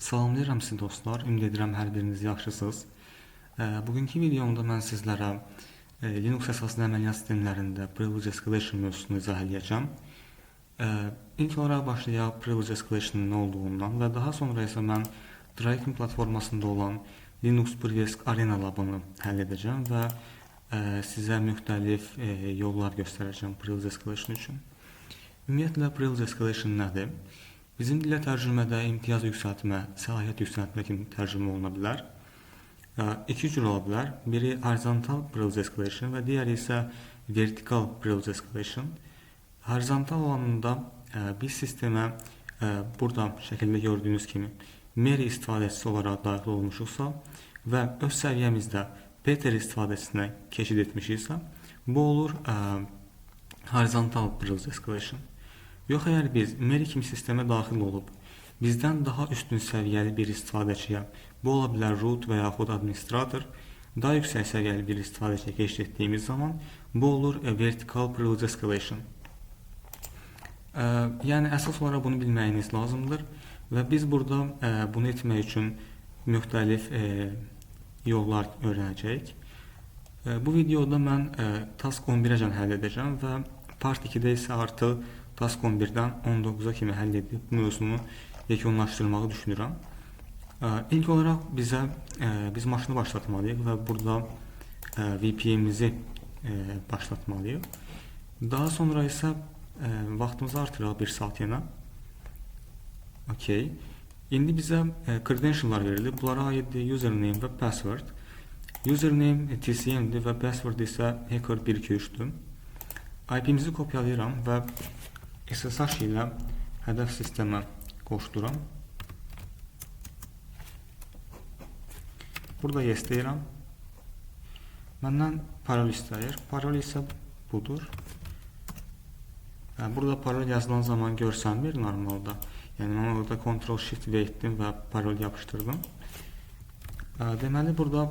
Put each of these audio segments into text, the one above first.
Salamlayıram sizi dostlar. Ümid edirəm hər biriniz yaxşısınız. Bugünkü videomda mən sizlərə Linux əsaslı əməliyyat sistemlərində Privilege Escalation mövzusunu izah edəcəm. İlk olaraq başlayaq Privilege Escalation'ın nə olduğundan və daha sonra isə mən Dragon platformasında olan Linux Privilege Arena labını həll edəcəm və sizə müxtəlif yollar göstərəcəm Privilege Escalation üçün. Ümumiyyətlə Privilege Escalation nədir? Bizim dilə tərcümədə imtiyaz yüksəltmə, səlahiyyət yüksəltmə kimi tərcümə oluna bilər. İki cür ola bilər. Biri horizontal privilege escalation və digəri isə vertical privilege escalation. Horizontal olanında biz sistemə burada şəkildə gördüyünüz kimi Mary istifadəçisi olaraq daxil olmuşuqsa və öz səviyyəmizdə Peter istifadəçisinə keçid etmişiksə, bu olur horizontal privilege escalation. Yox, əgər biz Mary kimi sistemə daxil olub, bizdən daha üstün səviyyəli bir istifadəçiyə, bu ola bilər root və yaxud administrator, daha yüksək səviyyəli bir istifadəçiyə keçid etdiyimiz zaman, bu olur vertical privilege escalation. Yəni, əsas olaraq bunu bilməyiniz lazımdır və biz burada bunu etmək üçün müxtəlif yollar öyrənəcəyik. Bu videoda mən task 11-əcən həll edəcəm və part 2-də isə artıq task 11-dən 19-a kimi həll edib mövzunu yekunlaşdırmağı düşünürəm. İlk olaraq biz maşını başlatmalıyıq və burada VPN-imizi başlatmalıyıq. Daha sonra isə vaxtımızı artıraq 1 saat yenə. Okay. İndi bizə credential'lar verilir. Bunlara aiddir username və password. Username TCM-dir və password isə hacker123-dür. IP-mizi kopyalayıram və SSH ilə hədəf sistemə qoşduram. Burada yes deyirəm. Məndən parol istəyir. Parol isə budur. Burada parol yazılan zaman görsənmir normalda. Yəni mən orada Ctrl-Shift-V etdim və parol yapışdırdım. Deməli burada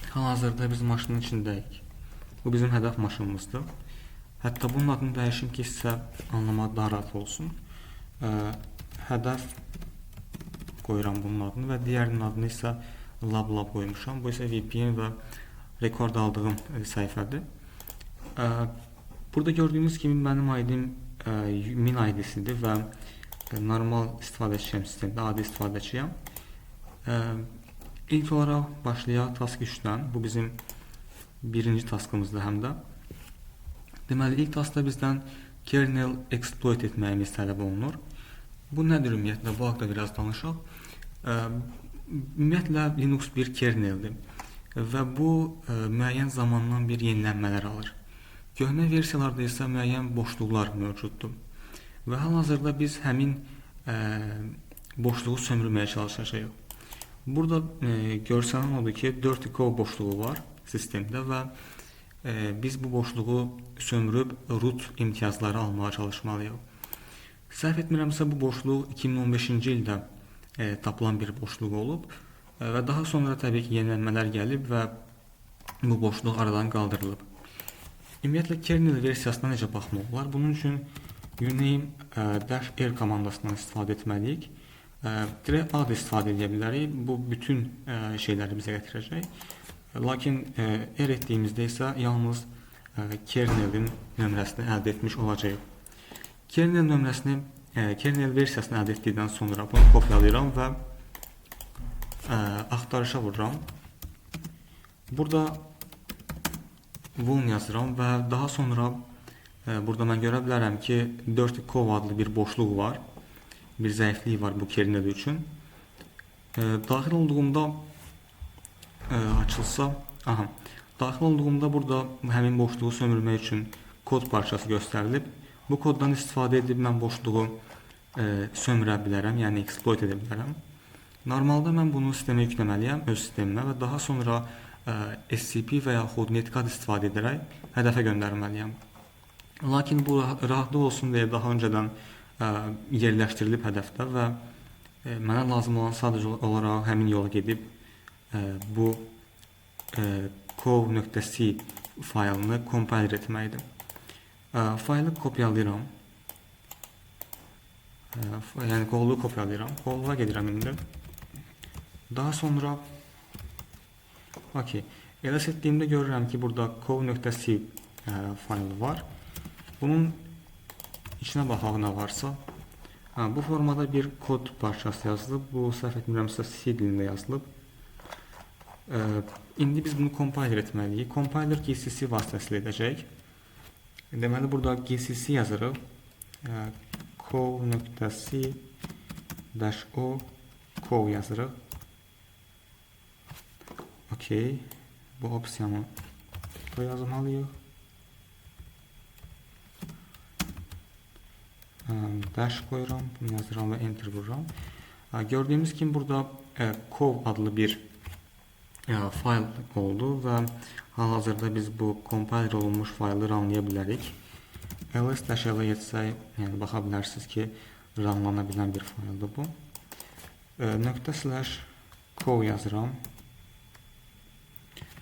hal-hazırda biz maşının içindəyik. Bu bizim hədəf maşınımızdır. Hətta bunun adını dəyişim ki, sizə anlamada daha rahat olsun. Hədəf qoyuram bunun adını və digərinin adını isə lab qoymuşam. Bu isə VPN və rekord aldığım səhifədir. Burada gördüyünüz kimi mənim ID-im min ID-sidir və normal istifadəçiyəm sistemdə, adi istifadəçiyəm. İlk olaraq başlayaq task 3-dən. Bu bizim birinci taskımızdır həm də. Deməli, ilk taskda bizdən kernel exploit etməyimiz tələb olunur. Bu nədir ümumiyyətlə? Bu haqda biraz danışaq. Ümumiyyətlə, Linux bir kerneldir və bu müəyyən zamandan bir yenilənmələr alır. Köhnə versiyalarda isə müəyyən boşluqlar mövcuddur. Və hal-hazırda biz həmin boşluğu sömürməyə çalışacağıq. Burada görsənən odur ki, dirty code boşluğu var sistemdə və biz bu boşluğu sömürüb root imtiyazları almağa çalışmalıyıq. Səhv etmirəmsə bu boşluq 2015-ci ildə tapılan bir boşluq olub və daha sonra təbii ki yenilənmələr gəlib və bu boşluq aradan qaldırılıb. Ümumiyyətlə kernel versiyasına necə baxmaq olar? Bunun üçün uname-r komandasından istifadə etməliyik. Direkt ad istifadə edə bilərik. Bu bütün şeyləri bizə gətirəcək. Lakin R etdiyimizdə isə yalnız kernelin nömrəsini əldə etmiş olacaq. Kernel nömrəsini, kernel versiyasını əldə etdikdən sonra bunu kopyalayıram və axtarışa vururam. Burada vuln yazıram və daha sonra burada mən görə bilərəm ki, dirty code adlı bir boşluq var. Bir zəiflik var bu kernel üçün. Daxil olduğumda açılsa, daxil olduğumda burada həmin boşluğu sömürmək üçün kod parçası göstərilib. Bu koddan istifadə edib mən boşluğu sömürə bilərəm, yəni exploit edə bilərəm. Normalda mən bunu sistemə yükləməliyəm, öz sistemimə və daha sonra SCP və yaxud netcode istifadə edərək hədəfə göndərməliyəm. Lakin bu rahatlıq olsun deyə daha öncədən yerləşdirilib hədəfdə və mənə lazım olan sadəcə olaraq həmin yola gedib bu cov.c faylını kompayler etməkdir. Faylı kopyalayıram. Yəni qovluğu kopyalayıram. Qovluğa gedirəm indi. Daha sonra okey. Ls etdiyimdə görürəm ki, burada cov.c faylı var. Bunun içinə baxaq nə varsa. Bu formada bir kod parçası yazılıb. Bu səhv etmirəmsə C dilində yazılıb. İndi biz bunu compiler etməliyik. Compiler gcc vasitəsilə edəcək. Deməli burada gcc yazırıq. cov.c-o cov yazırıq. Okey. Bu opsiyonu da yazmalıyıq. Dash koyuram, bunu yazıram və enter vururam. Gördüyümüz kimi burada cov adlı bir fayl oldu və hal-hazırda biz bu compiler olunmuş faylı runlaya bilərik. ls-l etsək, yəni baxa bilərsiniz ki, runlana bilən bir fayldır bu. /cov yazıram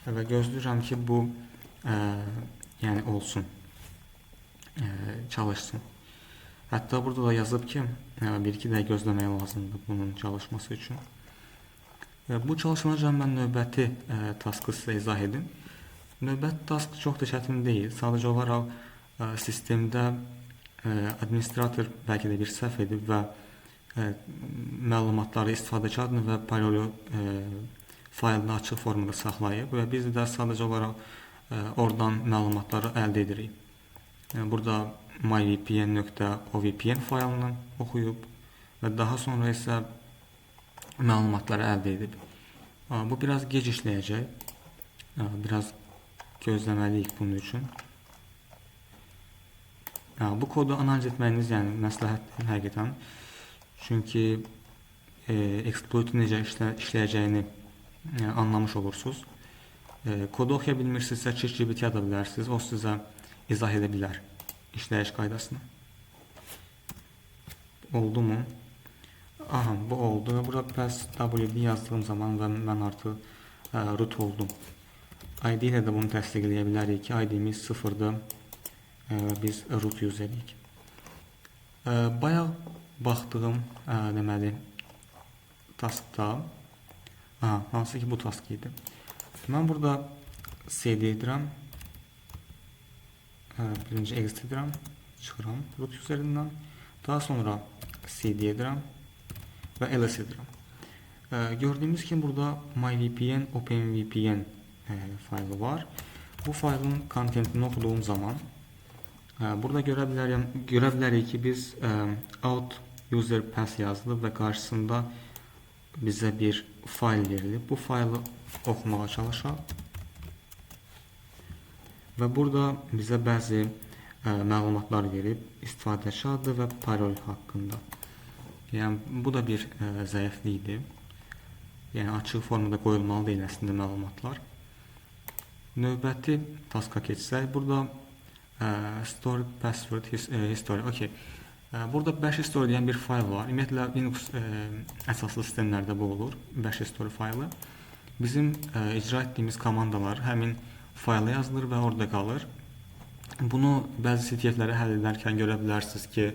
və gözləyirəm ki, bu yəni olsun, çalışsın. Hətta burada da yazıb ki, 1-2 dəqiqə gözləməyə lazımdır bunun çalışması üçün. Bu çalışmadan mən növbəti taskı sizə izah edim. Növbəti task çox da çətin deyil. Sadəcə olaraq sistemdə administrator bəlkə də bir səhv edib və məlumatları istifadəçi adını və parolu faylını açıq formada saxlayıb və biz də sadəcə olaraq oradan məlumatları əldə edirik. Burada myvpn.ovpn faylını oxuyub və daha sonra isə məlumatları əldə edib. Bu biraz gec işləyəcək. Biraz gözləməliyik bunun üçün. Bu kodu analiz etməyiniz yəni məsləhətdir həqiqətən. Çünki exploit necə işləyəcəyini anlamış olursunuz. Kodu oxuya bilmirsinizsə ChatGPT-yə da bilərsiniz. O sizə izah edə bilər işləyiş qaydasını. Oldu mu? Aha, bu oldu və burada press wd yazdığım zaman və mən artıq root oldum. ID ilə də bunu təsdiqləyə bilərik ki, ID-miz 0-dır. Biz root userik. Bayaq baxdığım deməli taskda hansı ki bu task idi. Mən burada cd edirəm. Birinci exit edirəm, çıxıram root üzərindən. Daha sonra cd edirəm və ls edirəm. Gördüyümüz kimi burada myvpn openvpn faylı var. Bu faylın kontentini oxuduğum zaman burada görə bilərik ki, biz out user path yazılıb və qarşısında bizə bir fayl verilib. Bu faylı oxumağa çalışaq. Və burada bizə bəzi məlumatlar verib, istifadəçi adı və parol haqqında. Yəni, bu da bir zəiflikdir. Yəni, açıq formada qoyulmalı deyil əslində məlumatlar. Növbəti taska keçsək, burada store password history. Okay. Burada bash history deyən bir fayl var. Ümumiyyətlə, Linux əsaslı sistemlərdə bu olur, bash history faylı. Bizim icra etdiyimiz komandalar həmin fayla yazılır və orada qalır. Bunu bəzi CTF-ləri həll edərkən görə bilərsiniz ki,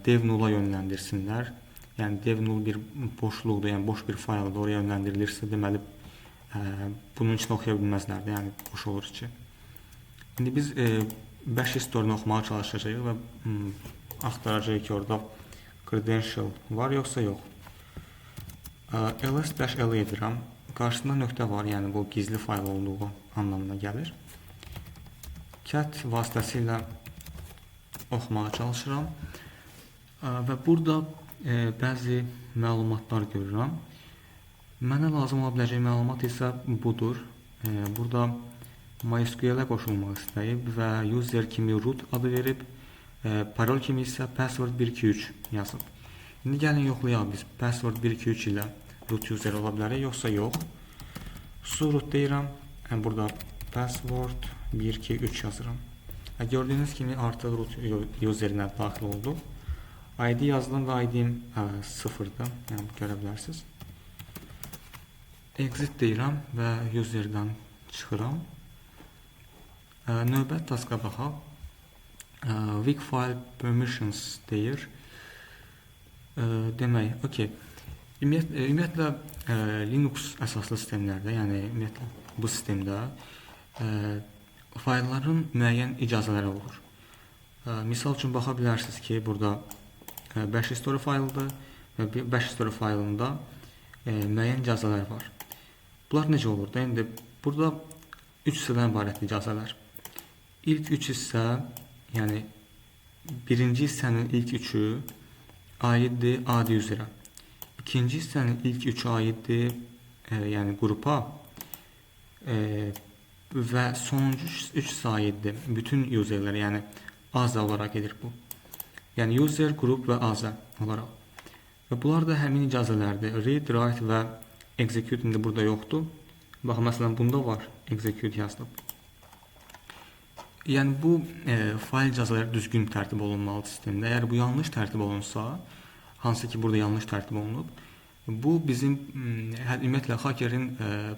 dev nulla yönləndirsinlər. Yəni dev null bir boşluqdur, yəni boş bir fayldır, oraya yönləndirilirsə, deməli bunun için oxuya bilməzlər də, yəni boş olur ki. İndi biz bash history-ni oxumağa çalışacağıq və axtaracağıq ki, orada credential var yoxsa yox. ls-l edirəm. Qarşısında nöqtə var, yəni bu gizli fayl olduğu anlamına gəlir. Cat vasitəsilə oxumağa çalışıram və burada bəzi məlumatlar görürəm. Mənə lazım ola biləcək məlumat isə budur. Burada MySQL-ə qoşulmaq istəyib və user kimi root adı verib, parol kimi isə password 123 yazıb. İndi gəlin yoxlayaq biz password 123 ilə root user ola bilərik, yoxsa yox. Root deyirəm, burada password 123 yazıram. Gördüyünüz kimi artıq root userinə daxil oldu. ID yazdım və ID-im 0-dır, yəni görə bilərsiniz. Exit deyirəm və userdən çıxıram. Növbət taska baxaq. Weak file permissions deyir. Demək, okey. Ümumiyyətlə Linux əsaslı sistemlərdə, yəni ümumiyyətlə bu sistemdə faylların müəyyən icazələri olur. Misal üçün baxa bilərsiniz ki, burada bash history faylıdır və bash history faylında müəyyən icazələr var. Bunlar necə olur da? İndi burada 3 hissədən ibarət icazələr. İlk 3 hissə, yəni birinci hissənin ilk 3-ü aiddir adi üzrə. İkinci hissənin ilk 3-ü aiddir yəni qrupa və sonuncu 3 hissə aiddir bütün userlərə, yəni AZA olaraq gedir bu. Yəni user, qrup və AZA olaraq. Və bunlar da həmin icazələrdir. Read, write və execute indi burada yoxdur. Baxın, məsələn, bunda var, execute yazılıb. Yəni bu fayl icazələri düzgün tərtib olunmalıdır sistemdə. Əgər bu yanlış tərtib olunsa, hansı ki burada yanlış tərtib olunub, bu bizim ümumiyyətlə hakerin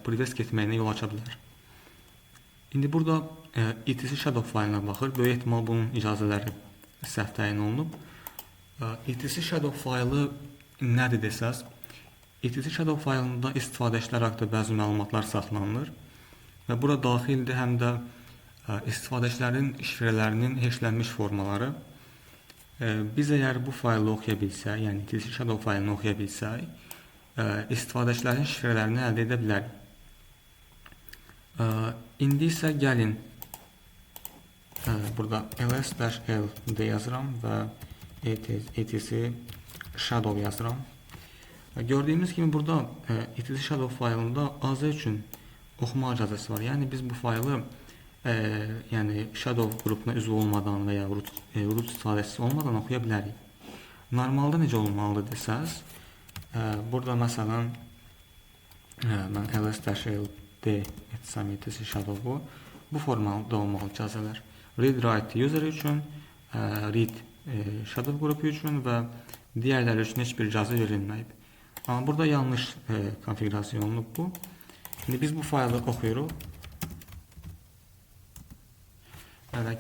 prives getməyinə yol aça bilər. İndi burada etc shadow faylına baxır. Böyük ehtimal bunun icazələri səhv təyin olunub. etc shadow faylı nədir desəz, etc shadow faylında istifadəçilər haqqında bəzi məlumatlar saxlanılır və bura daxildir həm də istifadəçilərin şifrələrinin heşlənmiş formaları. Biz əgər bu faylı oxuya bilsək, yəni etc shadow faylını oxuya bilsək, istifadəçilərin şifrələrini əldə edə bilərik. İndi isə gəlin burada ls-l də yazıram və etc shadow yazıram. Gördüyümüz kimi burada etc shadow faylında AZ üçün oxuma icazəsi var. Yəni biz bu faylı yəni shadow qrupuna üzv olmadan və ya root istifadəçisi olmadan oxuya bilərik. Normalda necə olmalıdır desəz, burada məsələn mən ls-l d etsəm etc shadow bu formada olmalı icazələr. Read, write user üçün, read shadow qrupu üçün və digərləri üçün heç bir icazə verilməyib. Amma burada yanlış konfigurasiya olunub bu. İndi biz bu faylı oxuyuruq.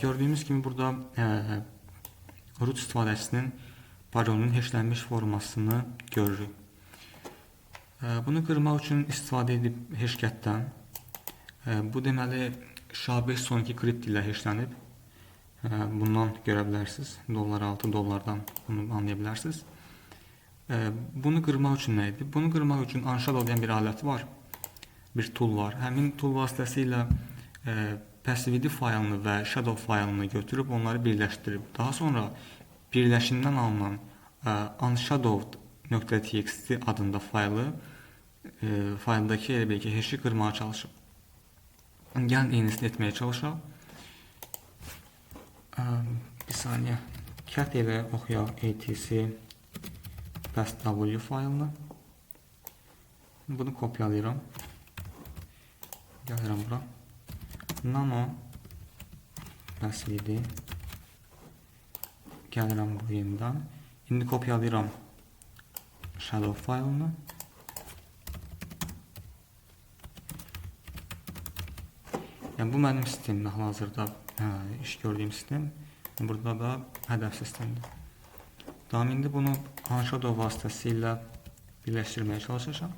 Gördüyümüz kimi burada root istifadəçisinin parolunun heşlənmiş formasını görürük. Bunu qırmaq üçün istifadə edib hashkətdən. Bu deməli SHA-5 son 2 kript ilə heşlənib. Bundan görə bilərsiniz. $6 dollardan bunu anlaya bilərsiniz. Bunu qırmaq üçün nə idi? Bunu qırmaq üçün unshadow deyən bir alət var. Bir tool var. Həmin tool vasitəsilə passivity faylını və shadow faylını götürüb onları birləşdirib. Daha sonra birləşimdən alınan unshadowed.txt adında fayldakı elə bil ki hash'i qırmağa çalışıb. Gəlin eynisini etməyə çalışaq. Bir saniyə. Cat ilə oxuyaq etc passw faylını. Bunu kopyalayıram. Gəlirəm bura. Nano passwd gəlirəm bu yenidən. İndi kopyalayıram shadow faylını. Yəni bu mənim sistemimdə hal-hazırda iş gördüyüm sistem. Burada da hədəf sistemdir. Tamam, indi bunu unshadow vasitəsilə birləşdirməyə çalışacağam.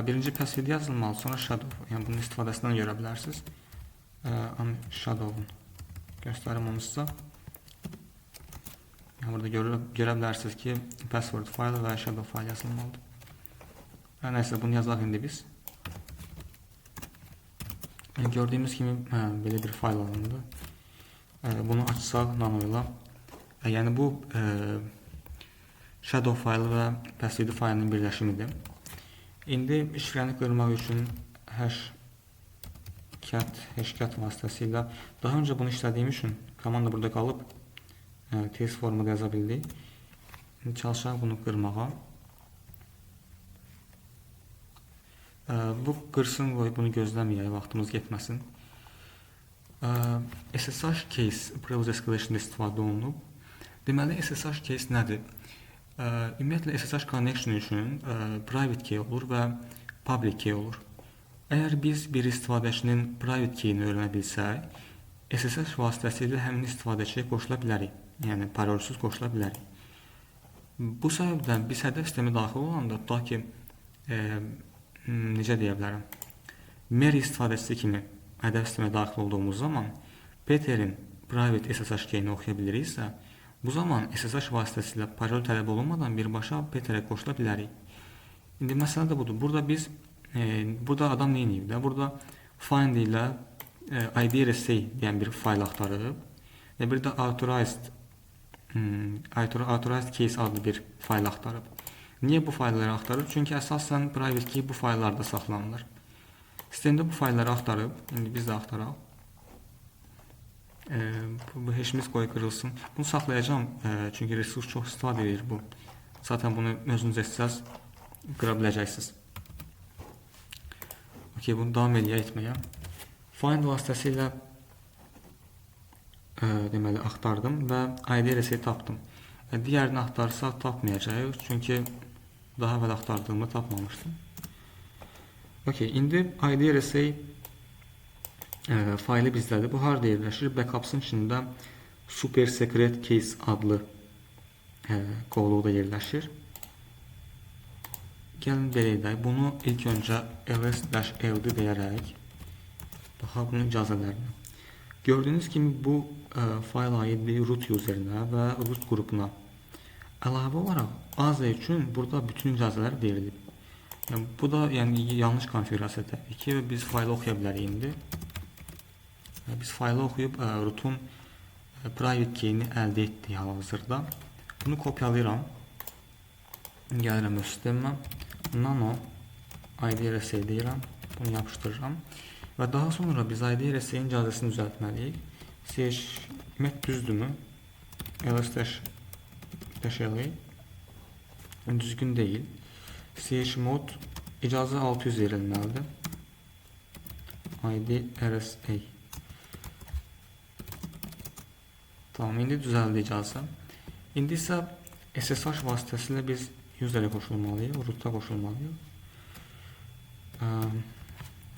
Birinci password yazılmalı, sonra shadow. Yəni bunun istifadəsindən görə bilərsiniz. Shadow'un göstərim onu sizə. Burada görə bilərsiniz ki, password faylı və shadow fayl yazılmalıdır. Nəysə, bunu yazaq indi biz. Gördüyümüz kimi belə bir fayl alındı. Bunu açsaq nano ilə. Yəni bu shadow faylı və password faylının birləşimidir. İndi şifrəni qırmaq üçün hashcat vasitəsilə daha öncə bunu işlədiyim üçün komanda burada qalıb test formada yaza bildik. Çalışaq bunu qırmağa. Bu qırsın qoy, bunu gözləməyək, vaxtımız getməsin. SSH case privilege escalation'da istifadə olunub. Deməli SSH case nədir? Ümumiyyətlə SSH connection üçün private key olur və public key olur. Əgər biz bir istifadəçinin private keyini öyrənə bilsək, SSH vasitəsilə həmin istifadəçiyə qoşula bilərik. Yəni parolsuz qoşula bilərik. Bu səbəbdən biz hədəf sistemə daxil olanda tutaq ki, necə deyə bilərəm, Mary istifadəçisi kimi hədəf sistemə daxil olduğumuz zaman Peterin private SSH keyini oxuya biliriksə, bu zaman SSH vasitəsilə parol tələb olunmadan birbaşa Peterə qoşula bilərik. İndi məsələ də budur. Burada biz burada adam nə edib də? Burada find ilə IDRSA deyən bir fayl axtarıb və bir də authorized case adlı bir fayl axtarıb. Niyə bu faylları axtarıb? Çünki əsasən private key bu fayllarda saxlanılır. Sistemdə bu faylları axtarıb. İndi biz də axtaraq. Bu heşimiz qoy qırılsın. Bunu saxlayacağım. Çünki resurs çox istifadə edir bu. Zaten bunu özünüz etsəz qıra biləcəksiniz. Okay, bunu davam etməyə. Find vasitəsilə deməli axtardım və IDRSA tapdım. Digərini axtarsaq tapmayacağıq. Çünki daha əvvəl axtardığımı tapmamışdım. Okay, indi IDRSA faylı bizdədir. Bu harada yerləşir? Backups'ın içində Super Secret Case adlı qovluqda yerləşir. Gəlin belə edək. Bunu ilk öncə ls-ld deyərək baxaq bunun icazələrinə. Gördüyünüz kimi bu fayl aiddir root userinə və root qrupuna. Əlavə olaraq AZ üçün burada bütün icazələr verilib. Yəni, bu da yanlış konfigurasiya təbii ki, və biz faylı oxuya bilərik indi. Biz faylı oxuyub rootun private keyini əldə etdik hal-hazırda. Bunu kopyalayıram. Gəlirəm öz sistemə. Nano IDRSA deyirəm. Bunu yapışdırıram. Və daha sonra biz IDRSA-nin icazəsini düzəltməliyik. Ümumiyyət düzdürmü? ls-LA düzgün deyil. chmod icazə 600 verilməlidir. IDRSA. Tamam, indi düzəldi icazə. İndi isə SSH vasitəsilə biz userə qoşulmalıyıq, root'a qoşulmalıyıq.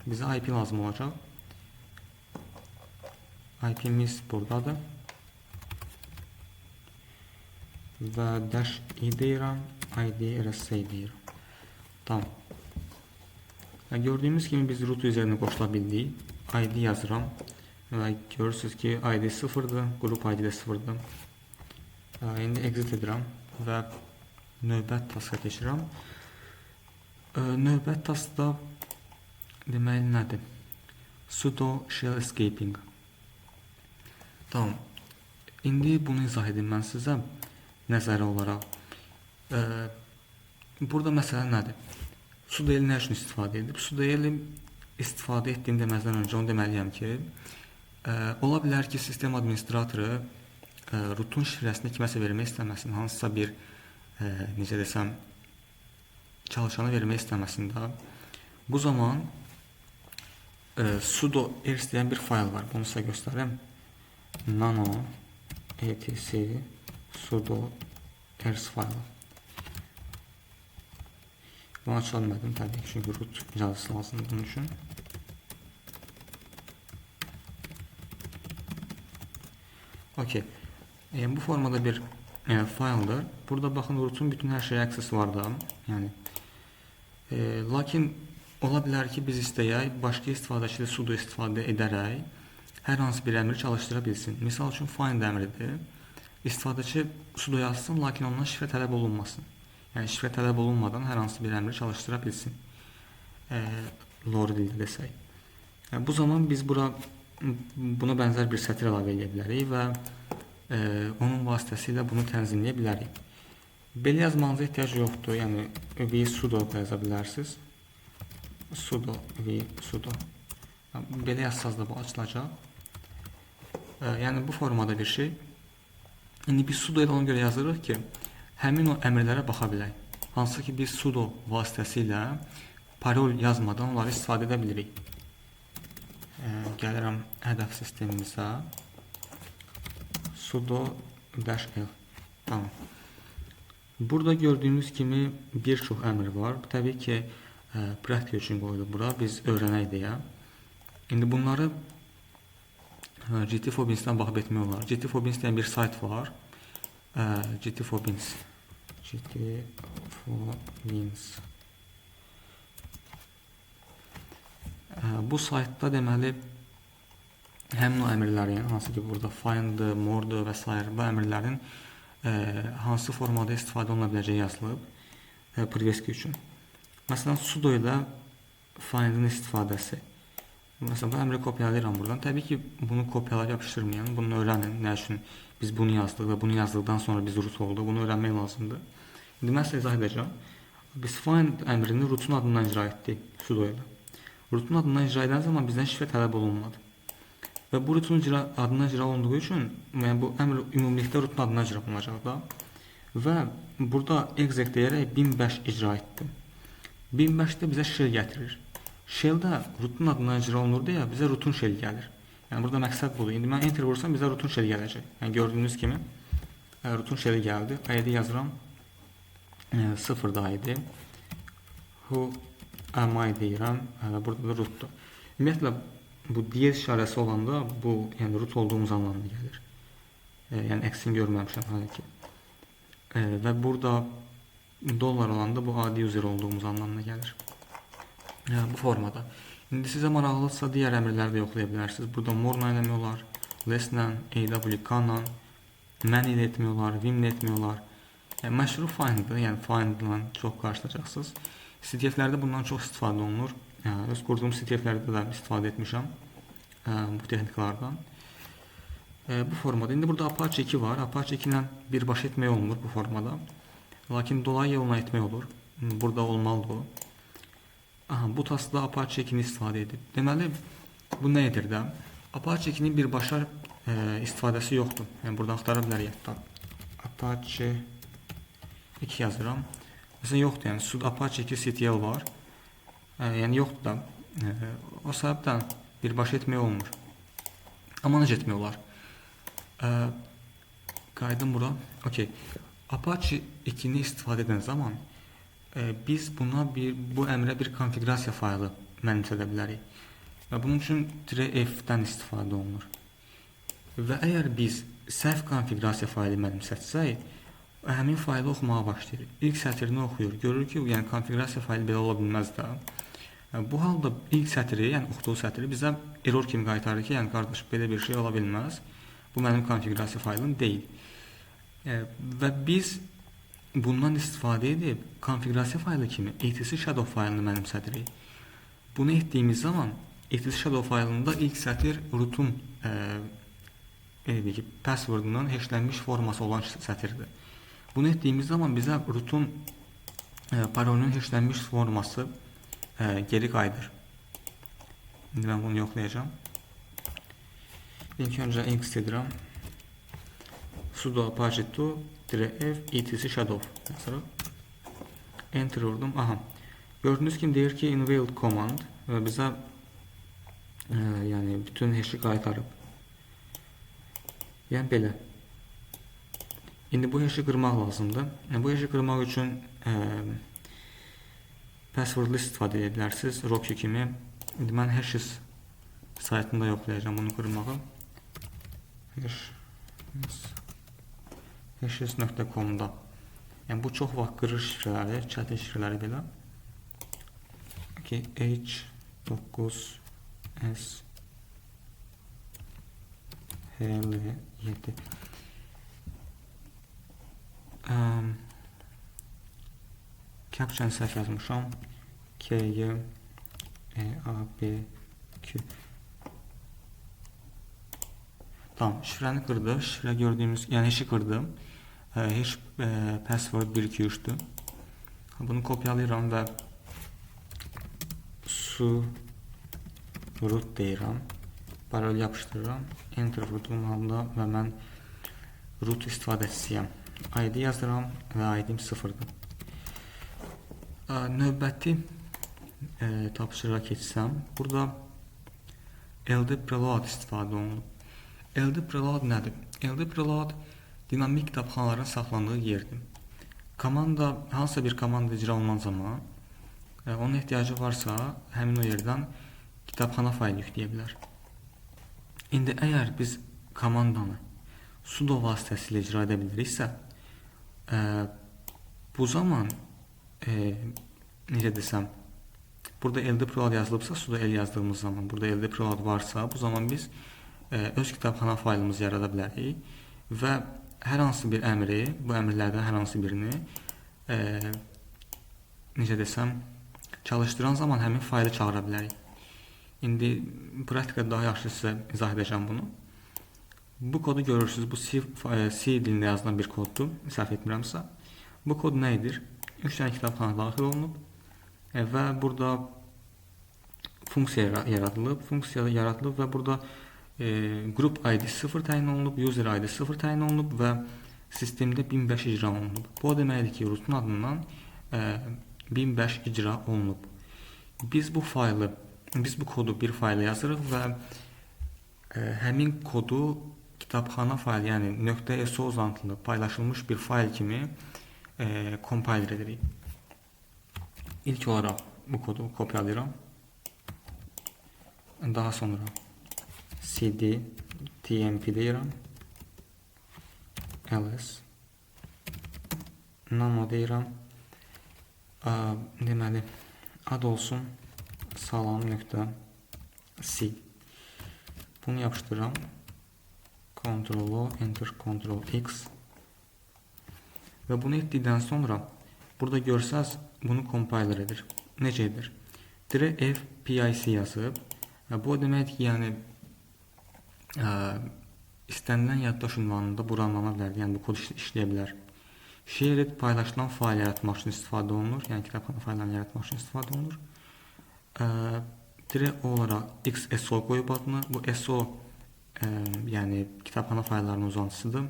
Bizə IP lazım olacaq. IP'miz buradadır. Və -i deyirəm, IDRSA deyirəm. Tamam. Gördüyümüz kimi biz root üzərinə qoşula bildik. ID yazıram və görürsünüz ki ID 0'dır, qrup ID də 0'dır. İndi exit edirəm və növbət taska keçirəm. Növbət taskda deməli nədir? Sudo shell escaping. Tamam. İndi bunu izah edim mən sizə nəzəri olaraq. Burada məsələ nədir? Sudo-l nə üçün istifadə edib? Sudo-l istifadə etdiyim deməzdən öncə onu deməliyəm ki, ola bilər ki, sistem administratoru rootun şifrəsini kiməsə vermək istəməsin, hansısa bir, necə desəm, çalışana vermək istəməsin də. Bu zaman sudo ers deyən bir fayl var. Bunu sizə göstərəm. Nano etc sudo ers faylı. Bunu aça bilmədim təbii ki, çünki root icazəsi lazımdır bunun üçün. Okay. Bu formada bir fayldır. Burada baxın, rootun bütün hər şeyə access var da. Yəni, lakin ola bilər ki, biz istəyək, başqa istifadəçi ilə sudo istifadə edərək hər hansı bir əmri çalışdıra bilsin. Misal üçün find əmridir. İstifadəçi sudo yazsın, lakin ondan şifrə tələb olunmasın. Yəni, şifrə tələb olunmadan hər hansı bir əmri çalışdıra bilsin. Lore dildə desək. Bu zaman biz buna bənzər bir sətir əlavə edə bilərik və onun vasitəsilə bunu tənzimləyə bilərik. Belə yazmanıza ehtiyac yoxdur. Yəni, vsudo yaza bilərsiniz. Sudo, vsudo. Belə yazsaz da bu açılacaq. Yəni, bu formada bir şey. İndi biz sudo ilə ona görə yazırıq ki, həmin o əmrlərə baxa bilək. Hansı ki, biz sudo vasitəsilə parol yazmadan onları istifadə edə bilirik. Gəlirəm hədəf sistemimizə. Sudo -l. Tamam. Burada gördüyünüz kimi bir çox əmr var. Təbii ki, praktika üçün qoyulub bura. Biz öyrənək deyə. İndi bunları GTFobins-dən baxıb etmək olar. GTFobins deyən bir sayt var. GTFobins GT for wins. Bu saytda deməli həmin o əmrlərin, hansı ki burada find, more və s. bu əmrlərin hansı formada istifadə oluna biləcəyi yazılıb priveski üçün. Məsələn, sudo ilə find'in istifadəsi. Məsələn, bu əmri kopyalayıram buradan. Təbii ki, bunu kopyalayıb yapışdırmayın. Bunu öyrənin. Nə üçün biz bunu yazdıq və bunu yazdıqdan sonra biz root oldu. Bunu öyrənmək lazımdır. İndi mən sizə izah edəcəm. Biz find əmrini rootun adından icra etdik sudo ilə. Rootun adından icra edən zaman bizdən şifrə tələb olunmadı. Və bu rootun adından icra olunduğu üçün, yəni bu əmr ümumilikdə rootun adından icra olunacaq da. Və burada exec deyərək 1005 icra etdim. 1005-də bizə shell gətirir. Shell-də rootun adından icra olunur deyə bizə rootun shell gəlir. Yəni burada məqsəd budur. İndi mən enter vursam bizə rootun shell gələcək. Yəni gördüyünüz kimi rootun shell gəldi. ID yazıram. 0 ID. Who am I deyirəm və burada da rootdur. Ümumiyyətlə bu DS işarəsi olanda bu yəni root olduğumuz anlamına gəlir. Yəni əksini görməmişəm hələ ki. Və burada dollar olanda bu adi user olduğumuz anlamına gəlir. Bu formada. İndi sizə maraqlıdırsa digər əmrləri də yoxlaya bilərsiniz. Burada more ilə eləmək olar, less ilə, awk-la, man ilə etmək olar, vim ilə etmək olar. Məşhur find-dır, yəni find ilə çox qarşılaşacaqsınız. CTF-lərdə bundan çox istifadə olunur. Öz qurduğum CTF-lərdə də istifadə etmişəm bu texnikalardan. Bu formada. İndi burada Apache 2 var. Apache 2 ilə birbaşa etmək olmur bu formada. Lakin dolayı yolla etmək olur. Burada olmalıdır o. Bu tasda Apache 2-ni istifadə edib. Deməli, bu nə edir də? Apache 2-nin birbaşa istifadəsi yoxdur. Yəni, burada axtara bilərik. Apache 2 yazıram. Məsələn, yoxdur. Yəni, sudo Apache 2 CTL var. Yəni, yoxdur da. O səbəbdən birbaşa etmək olmur. Amma necə etmək olar? Qaydım bura. Okay. Apache 2-ni istifadə edən zaman biz buna bu əmrə bir konfigurasiya faylı mənimsədə bilərik. Və bunun üçün -f-dən istifadə olunur. Və əgər biz səhv konfigurasiya faylı mənimsətsək, həmin faylı oxumağa başlayır. İlk sətrini oxuyur. Görür ki, yəni konfigurasiya faylı belə ola bilməz də. Bu halda ilk sətri, yəni oxuduğu sətri bizə error kimi qaytarır ki, yəni qardaş, belə bir şey ola bilməz. Bu mənim konfigurasiya faylım deyil. Və biz bundan istifadə edib konfigurasiya faylı kimi etc shadow faylını mənimsədirik. Bunu etdiyimiz zaman etc shadow faylında ilk sətir rootun passwordunun hashlənmiş forması olan sətirdir. Bunu etdiyimiz zaman bizə rootun parolunun hashlənmiş forması geri qayıdır. İndi mən bunu yoxlayacağım. İlk öncə inst edirəm. Sudo apache 2-f etc shadow yazırıq. Enter vurdum. Aha. Gördüyünüz kimi deyir ki invalid command və bizə yəni bütün hash'i qaytarıb. Yəni belə. İndi bu hash'i qırmaq lazımdır. Bu hash'i qırmaq üçün password list istifadə edə bilərsiniz. Rocky kimi. İndi mən hashes saytında yoxlayacağım bunu qırmağı. Hashes.com-da. Yəni bu çox vaxt qırır şifrələri, çətin şifrələri belə. H9S HL7 Caption səhv yazmışam. KYEABQ. Tamam, şifrəni qırdı. Şifrə gördüyümüz, yəni hash'i qırdım. Hash password 123'dür. Bunu kopyalayıram və root deyirəm. Parol yapışdırıram. Enter vurduğum halda və mən root istifadəçisiyəm. ID yazıram və ID'm 0'dır. Növbəti tapşırığa keçsəm, burada LD preload istifadə olunur. LD preload nədir? LD preload dinamik kitabxanaların saxlandığı yerdir. Komanda, hansısa bir komanda icra olunan zaman onun ehtiyacı varsa həmin o yerdən kitabxana faylı yükləyə bilər. İndi əgər biz komandanı sudo vasitəsilə icra edə biliriksə, Bu zaman necə desəm, burada elde preload yazılıbsa, sudo el yazdığımız zaman, burada elde preload varsa, bu zaman biz öz kitabxana faylımızı yarada bilərik və hər hansı bir əmri, bu əmrlərdən hər hansı birini necə desəm, çalışdıran zaman həmin faylı çağıra bilərik. İndi praktikada daha yaxşı sizə izah edəcəm bunu. Bu kodu görürsünüz. Bu C dilində yazılan bir koddur, səhv etmirəmsə. Bu kod nə edir? 3 dənə kitabxana daxil olunub və burada funksiya yaradılıb. Funksiya yaradılıb və burada Group ID 0 təyin olunub, User ID 0 təyin olunub və sistemdə 1005 icra olunub. Bu o deməkdir ki, rootun adından 1005 icra olunub. Biz bu kodu bir fayla yazırıq və həmin kodu kitabxana faylı, yəni .so uzantılı paylaşılmış bir fayl kimi compiler edirik. İlk olaraq bu kodu kopyalayıram. Daha sonra cd tmp deyirəm. ls namo deyirəm. Deməli, ad olsun salam.c. Bunu yapışdırıram. Ctrl-O, Enter, Ctrl-X. Və bunu etdikdən sonra burada görsəz bunu compiler edir. Necə edir? -fpic yazıb. Bu o deməkdir ki, yəni istənilən yaddaş ünvanında buranlana bilər. Yəni bu kod işləyə bilər. Shared paylaşılan fayl yaratmaq üçün istifadə olunur. Yəni kitabxana fayllarını yaratmaq üçün istifadə olunur. -o olaraq xso qoyub adını. Bu so yəni kitabxana fayllarının uzantısıdır.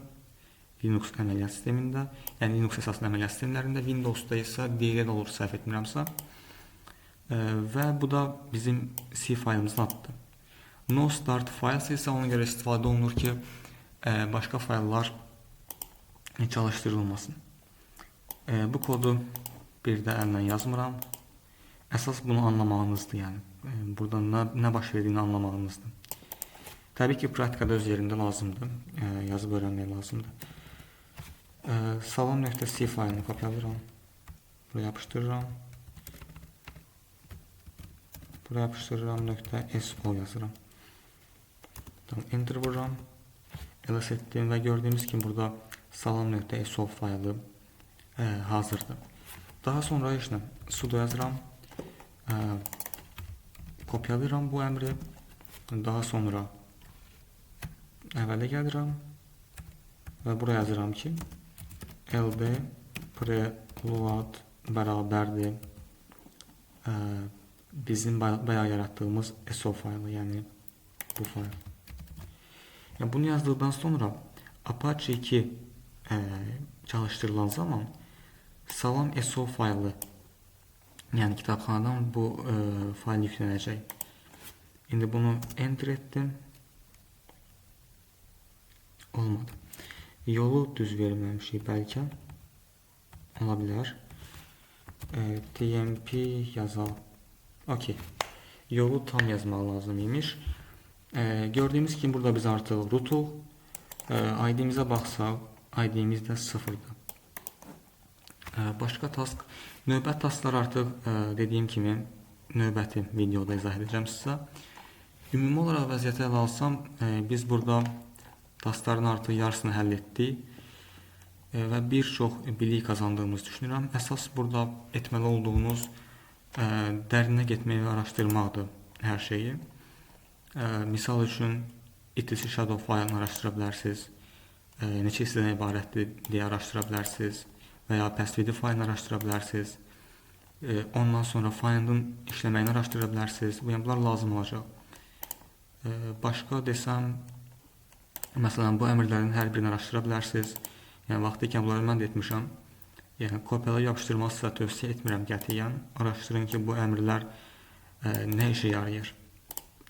Linux əməliyyat sistemində, yəni Linux əsaslı əməliyyat sistemlərində, Windows'da isə DLL olur, səhv etmirəmsə. Və bu da bizim C faylımızın adıdır. No start files isə ona görə istifadə olunur ki, başqa fayllar çalışdırılmasın. Bu kodu bir də əllə yazmıram. Əsas bunu anlamağınızdır, yəni. Burada nə baş verdiyini anlamağınızdır. Təbii ki, praktikada öz yerində lazımdır. Yazıb öyrənmək lazımdır. Salam.c faylını kopyalayıram. Buraya yapışdırıram. Buraya yapışdırıram. .so yazıram. Tamam, enter vururam. ls etdim və gördüyünüz kimi burada salam.so faylı hazırdır. Daha sonra işlə sudo yazıram. Kopyalayıram bu əmri. Daha sonra əvvələ gəlirəm və buraya yazıram ki ld preload bərabərdir bizim bayaq yaratdığımız so faylı, yəni bu fayl. Bunu yazdıqdan sonra Apache 2 çalışdırılan zaman salam so faylı, yəni kitabxanadan bu fayl yüklənəcək. İndi bunu enter etdim. Olmadı. Yolu düz verməmişik bəlkə. Ola bilər. tmp yazalım. Okey. Yolu tam yazmaq lazım imiş. Gördüyümüz kimi burada biz artıq rootuq. ID-imizə baxsaq, ID-imiz də 0-dır. Başqa task, növbət tasklar artıq dediyim kimi növbəti videoda izah edəcəm sizə. Ümumi olaraq vəziyyətə ələ alsam, biz burada taskların artıq yarısını həll etdik və bir çox bilik kazandığımızı düşünürəm. Əsas burada etməli olduğunuz dərinə getmək və araşdırmaqdır hər şeyi. Misal üçün etc shadow faylını araşdıra bilərsiniz, neçə hissədən ibarətdir deyə araşdıra bilərsiniz və ya passwd faylını araşdıra bilərsiniz. Ondan sonra find'ın işləməyini araşdıra bilərsiniz. Bunlar lazım olacaq. Başqa desəm, məsələn, bu əmrlərin hər birini araşdıra bilərsiniz. Yəni, vaxtı ikən bunları mən də etmişəm. Yəni, kopyala yapışdırmaq sizə tövsiyə etmirəm qətiyyən. Araşdırın ki, bu əmrlər nə işə yarayır.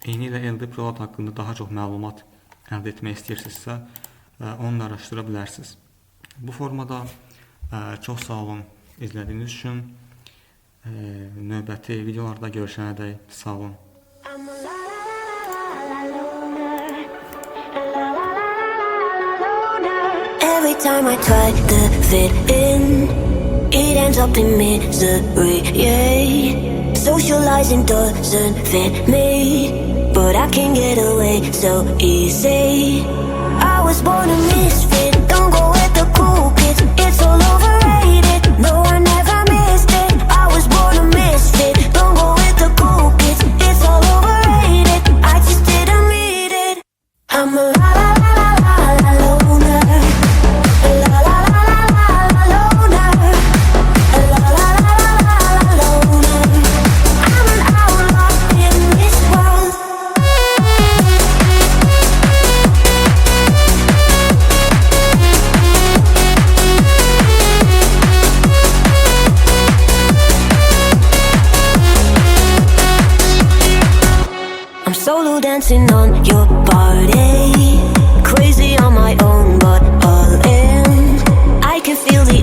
Eyni ilə ld preload haqqında daha çox məlumat əldə etmək istəyirsinizsə, onu da araşdıra bilərsiniz. Bu formada çox sağ olun izlədiyiniz üçün. Növbəti videolarda görüşənədək sağ olun. Every time I try to fit in, it ends up in misery, yeah. Socializing doesn't fit me, but I can get away so easy. I was born a misfit, don't go with the cool kids, it's all overrated. No, I never missed it. I was born a misfit, don't go with the cool kids, it's all overrated. I just didn't read it. I'm a la la la la la la loner. La la la la la la loner. La la la la la la loner. I'm an outlaw in this world. I'm solo dancing on your body, crazy on my own, but all in. I can feel the